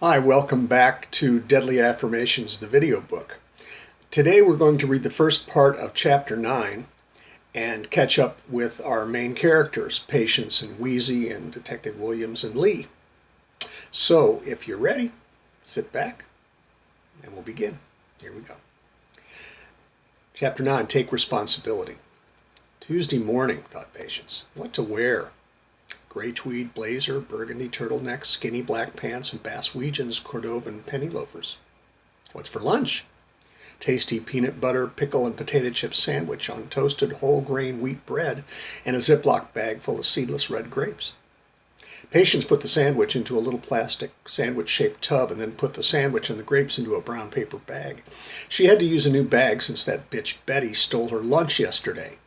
Hi, welcome back to Deadly Affirmations, the video book. Today we're going to read the first part of Chapter 9 and catch up with our main characters, Patience and Weezie and Detective Williams and Lee. So, if you're ready, sit back and we'll begin. Here we go. Chapter 9, Take Responsibility. Tuesday morning, thought Patience. What to wear? Gray tweed blazer, burgundy turtleneck, skinny black pants, and Bass-Weegian's Cordovan penny loafers. What's for lunch? Tasty peanut butter, pickle, and potato chip sandwich on toasted whole grain wheat bread and a Ziploc bag full of seedless red grapes. Patience put the sandwich into a little plastic sandwich-shaped tub and then put the sandwich and the grapes into a brown paper bag. She had to use a new bag since that bitch Betty stole her lunch yesterday.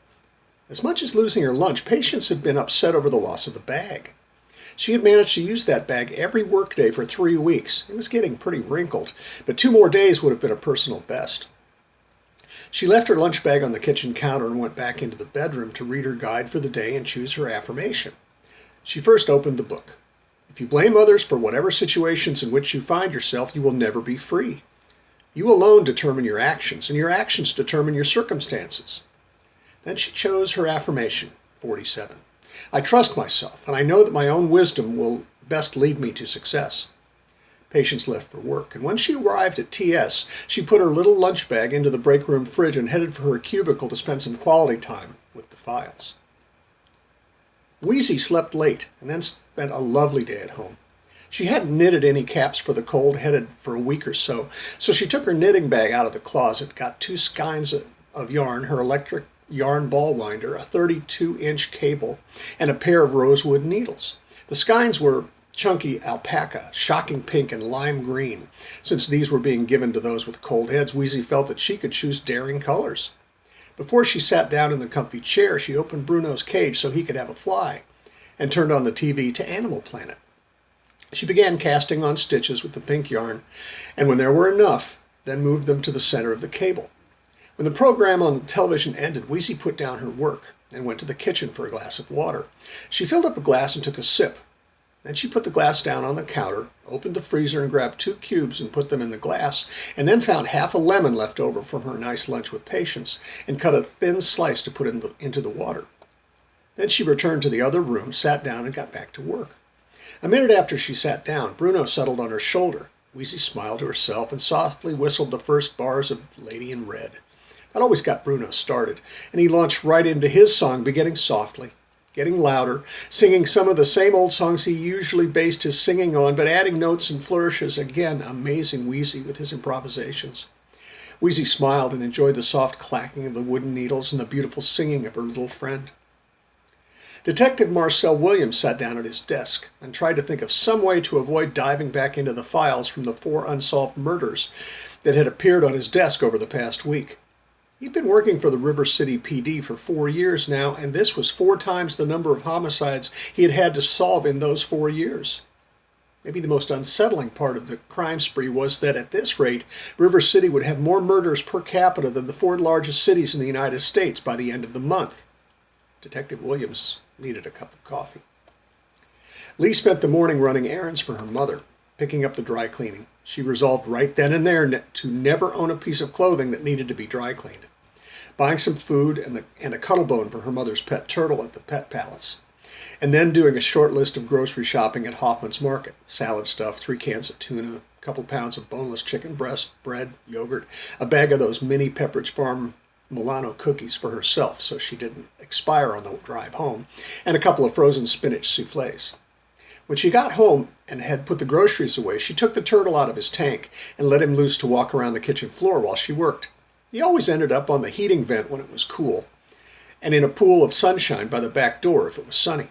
As much as losing her lunch, Patience had been upset over the loss of the bag. She had managed to use that bag every workday for 3 weeks. It was getting pretty wrinkled, but 2 more days would have been a personal best. She left her lunch bag on the kitchen counter and went back into the bedroom to read her guide for the day and choose her affirmation. She first opened the book. If you blame others for whatever situations in which you find yourself, you will never be free. You alone determine your actions, and your actions determine your circumstances. Then she chose her affirmation, 47. I trust myself, and I know that my own wisdom will best lead me to success. Patience left for work, and when she arrived at TS, she put her little lunch bag into the break room fridge and headed for her cubicle to spend some quality time with the files. Weezie slept late and then spent a lovely day at home. She hadn't knitted any caps for the cold headed for a week or so, so she took her knitting bag out of the closet, got 2 skeins of yarn, her electric yarn ball winder, a 32-inch cable, and a pair of rosewood needles. The skeins were chunky alpaca, shocking pink and lime green. Since these were being given to those with cold heads, Weezie felt that she could choose daring colors. Before she sat down in the comfy chair, she opened Bruno's cage so he could have a fly, and turned on the TV to Animal Planet. She began casting on stitches with the pink yarn, and when there were enough, then moved them to the center of the cable. When the program on the television ended, Weezie put down her work and went to the kitchen for a glass of water. She filled up a glass and took a sip. Then she put the glass down on the counter, opened the freezer and grabbed 2 cubes and put them in the glass, and then found half a lemon left over from her nice lunch with Patience and cut a thin slice to put into the water. Then she returned to the other room, sat down, and got back to work. A minute after she sat down, Bruno settled on her shoulder. Weezie smiled to herself and softly whistled the first bars of Lady in Red. That always got Bruno started, and he launched right into his song, beginning softly, getting louder, singing some of the same old songs he usually based his singing on, but adding notes and flourishes, again amazing Weezie with his improvisations. Weezie smiled and enjoyed the soft clacking of the wooden needles and the beautiful singing of her little friend. Detective Marcel Williams sat down at his desk and tried to think of some way to avoid diving back into the files from the 4 unsolved murders that had appeared on his desk over the past week. He'd been working for the River City PD for 4 years now, and this was 4 times the number of homicides he had had to solve in those 4 years. Maybe the most unsettling part of the crime spree was that at this rate, River City would have more murders per capita than the 4 largest cities in the United States by the end of the month. Detective Williams needed a cup of coffee. Lee spent the morning running errands for her mother, picking up the dry cleaning. She resolved right then and there to never own a piece of clothing that needed to be dry cleaned. Buying some food and a cuddle bone for her mother's pet turtle at the Pet Palace. And then doing a short list of grocery shopping at Hoffman's Market. Salad stuff, 3 cans of tuna, a couple pounds of boneless chicken breast, bread, yogurt, a bag of those mini Pepperidge Farm Milano cookies for herself so she didn't expire on the drive home, and a couple of frozen spinach soufflés. When she got home and had put the groceries away, she took the turtle out of his tank and let him loose to walk around the kitchen floor while she worked. He always ended up on the heating vent when it was cool, and in a pool of sunshine by the back door if it was sunny.